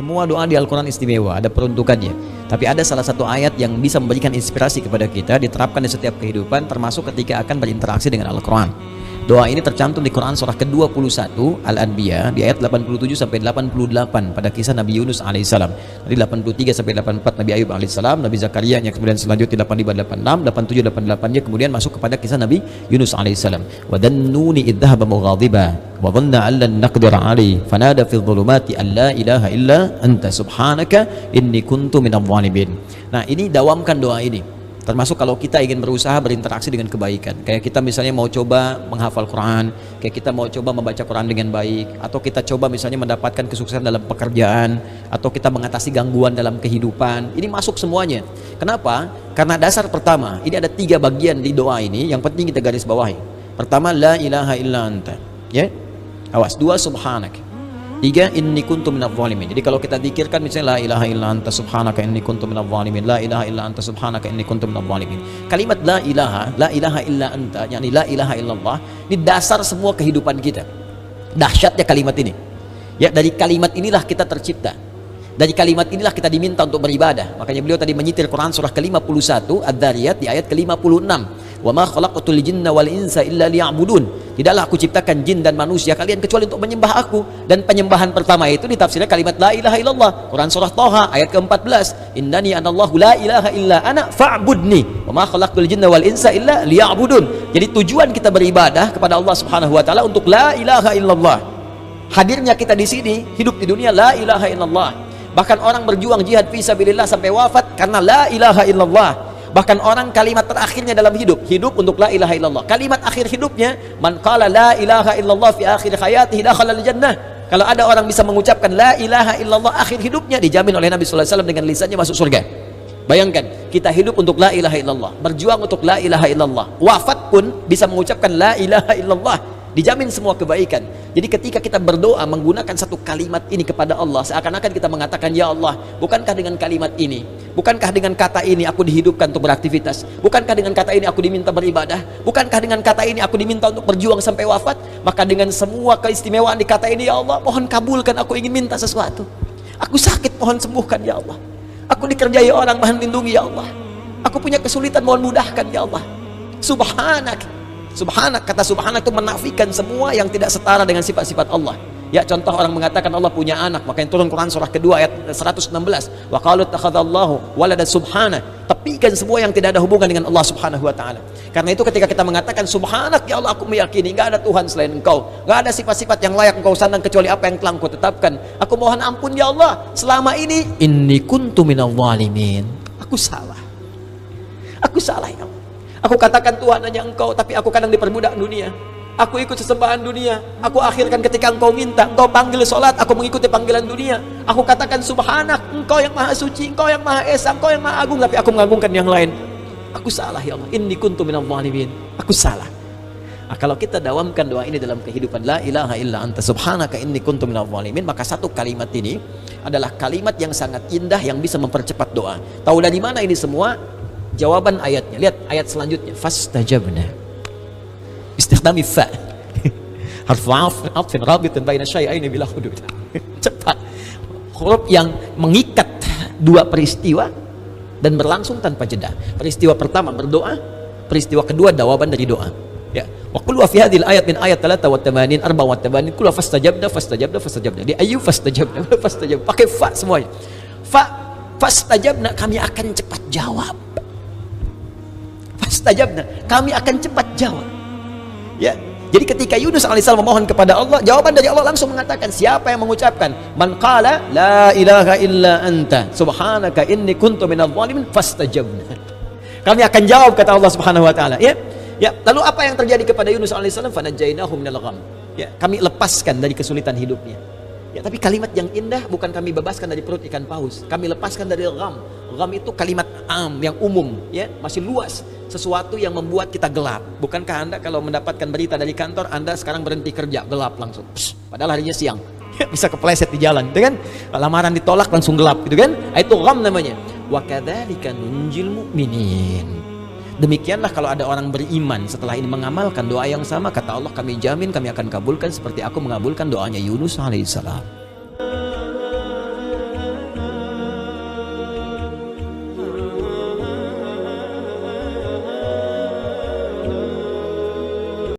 Semua doa di Al-Quran istimewa, ada peruntukannya. Tapi ada salah satu ayat yang bisa memberikan inspirasi kepada kita, diterapkan di setiap kehidupan, termasuk ketika akan berinteraksi dengan Al-Quran. Doa ini tercantum di Quran surah ke-21 Al-Anbiya di ayat 87 sampai 88 pada kisah Nabi Yunus alaihissalam. Dari 83 sampai 84 Nabi Ayub alaihissalam, Nabi Zakaria yang kemudian selanjutnya 85 86 87 88-nya kemudian masuk kepada kisah Nabi Yunus alaihissalam. Wa dhannuni idh dhahaba mughadiba wa dhanna an lan naqdir alaihi fanada fi dhulumati an la ilaha illa anta subhanaka inni kuntu minadh dhalimin. Nah, ini dawamkan doa ini. Termasuk kalau kita ingin berusaha berinteraksi dengan kebaikan, kayak kita misalnya mau coba menghafal Quran, kayak kita mau coba membaca Quran dengan baik, atau kita coba misalnya mendapatkan kesuksesan dalam pekerjaan, atau kita mengatasi gangguan dalam kehidupan. Ini masuk semuanya. Kenapa? Karena dasar pertama, ini ada 3 bagian di doa ini yang penting kita garis bawahi. Pertama, la ilaha illa anta, ya, awas. 2, subhanak. 3, inni kuntu minadh dhalimin. Jadi kalau kita zikirkan misalnya la ilaha illa anta subhanaka inni kuntu minadh dhalimin, la ilaha illa anta subhanaka inni kuntu minadh dhalimin. Kalimat la ilaha illa anta, yakni la ilaha illallah, ini dasar semua kehidupan kita. Dahsyatnya kalimat ini. Ya, dari kalimat inilah kita tercipta. Dari kalimat inilah kita diminta untuk beribadah. Makanya beliau tadi menyitir Quran surah ke-51 Adz-Dzariyat di ayat ke-56. Wa ma khalaqtul jinna wal insa illa liya'budun. Tidaklah aku ciptakan jin dan manusia kalian kecuali untuk menyembah aku. Dan penyembahan pertama itu ditafsirkan kalimat la ilaha illallah. Quran surah Thaha ayat ke-14. Innani anallahu la ilaha illa ana fa'budni. Wa ma khalaqtul jinna wal insa illa liya'budun. Jadi tujuan kita beribadah kepada Allah Subhanahu wa taala untuk la ilaha illallah. Hadirnya kita di sini, hidup di dunia la ilaha illallah. Bahkan orang berjuang jihad fisabilillah sampai wafat karena la ilaha illallah. Bahkan orang kalimat terakhirnya dalam hidup untuk la ilaha illallah. Kalimat akhir hidupnya, man qala la ilaha illallah fi akhir hayatihi dakhala al-jannah. Kalau ada orang bisa mengucapkan la ilaha illallah akhir hidupnya, dijamin oleh Nabi sallallahu alaihi wasallam dengan lisannya masuk surga. Bayangkan, kita hidup untuk la ilaha illallah, berjuang untuk la ilaha illallah. Wafat pun bisa mengucapkan la ilaha illallah. Dijamin semua kebaikan. Jadi ketika kita berdoa menggunakan satu kalimat ini kepada Allah, seakan-akan kita mengatakan, ya Allah, bukankah dengan kalimat ini, bukankah dengan kata ini aku dihidupkan untuk beraktivitas, bukankah dengan kata ini aku diminta beribadah, bukankah dengan kata ini aku diminta untuk berjuang sampai wafat? Maka dengan semua keistimewaan di kata ini, ya Allah, mohon kabulkan, aku ingin minta sesuatu. Aku sakit, mohon sembuhkan, ya Allah. Aku dikerjai orang, mohon lindungi, ya Allah. Aku punya kesulitan, mohon mudahkan, ya Allah. Subhanak. Subhanak, kata subhanak itu menafikan semua yang tidak setara dengan sifat-sifat Allah. Ya, contoh orang mengatakan Allah punya anak, makanya turun Quran surah kedua ayat 116. Wa qalu ittakhadallahu walada subhana. Tepikan semua yang tidak ada hubungan dengan Allah Subhanahu wa taala. Karena itu ketika kita mengatakan subhanak, ya Allah, aku meyakini enggak ada Tuhan selain Engkau. Enggak ada sifat-sifat yang layak Engkau sandang kecuali apa yang telah Engkau tetapkan. Aku mohon ampun, ya Allah, selama ini inni kuntu minadh dhalimin. Aku salah. Aku salah, ya Allah. Aku katakan Tuhan hanya Engkau, tapi aku kadang diperbudak dunia. Aku ikut sesembahan dunia. Aku akhirkan ketika Engkau minta, Engkau panggil sholat, aku mengikuti panggilan dunia. Aku katakan subhanak, Engkau yang maha suci, Engkau yang maha esa, Engkau yang maha agung, tapi aku mengagungkan yang lain. Aku salah, ya Allah. Inni kuntu minadh dhalimin. Aku salah. Nah, kalau kita dawamkan doa ini dalam kehidupan, la ilaha illa anta subhanaka inni kuntu minadh dhalimin, maka satu kalimat ini adalah kalimat yang sangat indah yang bisa mempercepat doa. Tahu dari mana ini semua? Jawaban ayatnya, lihat ayat selanjutnya, fastajabna, istikhdami fa harfu atfin rabitin baina syai'aini bila hudud. Cepat, huruf yang mengikat dua peristiwa dan berlangsung tanpa jeda. Peristiwa pertama berdoa, peristiwa kedua jawaban dari doa. Ya, wa qul wa fi hadhil ayat min ayat 83 84 qul fastajabna di ayu fastajabna pakai fa semuanya. Fastajabna, kami akan cepat jawab. Fastajabna, kami akan cepat jawab. Ya, jadi ketika Yunus alaihissalam memohon kepada Allah, jawaban dari Allah langsung mengatakan, siapa yang mengucapkan man qala la ilaha illa anta subhanaka inni kuntu minadh dhalimin fastajabna, kami akan jawab, kata Allah Subhanahu wa taala. Ya, lalu apa yang terjadi kepada Yunus alaihissalam? Fanajainahu minal gham. Ya, kami lepaskan dari kesulitan hidupnya. Ya, tapi kalimat yang indah bukan kami bebaskan dari perut ikan paus, kami lepaskan dari gham. Gham itu kalimat yang umum, ya, masih luas, sesuatu yang membuat kita gelap. Bukankah Anda kalau mendapatkan berita dari kantor, Anda sekarang berhenti kerja, gelap langsung. Padahal harinya siang. Bisa kepleset di jalan, gitu kan? Lamaran ditolak langsung gelap, gitu kan? Itu gham namanya. Wa kadzalika nunjil mu'minin. Demikianlah kalau ada orang beriman setelah ini mengamalkan doa yang sama, kata Allah, kami jamin kami akan kabulkan seperti aku mengabulkan doanya Yunus alaihissalam.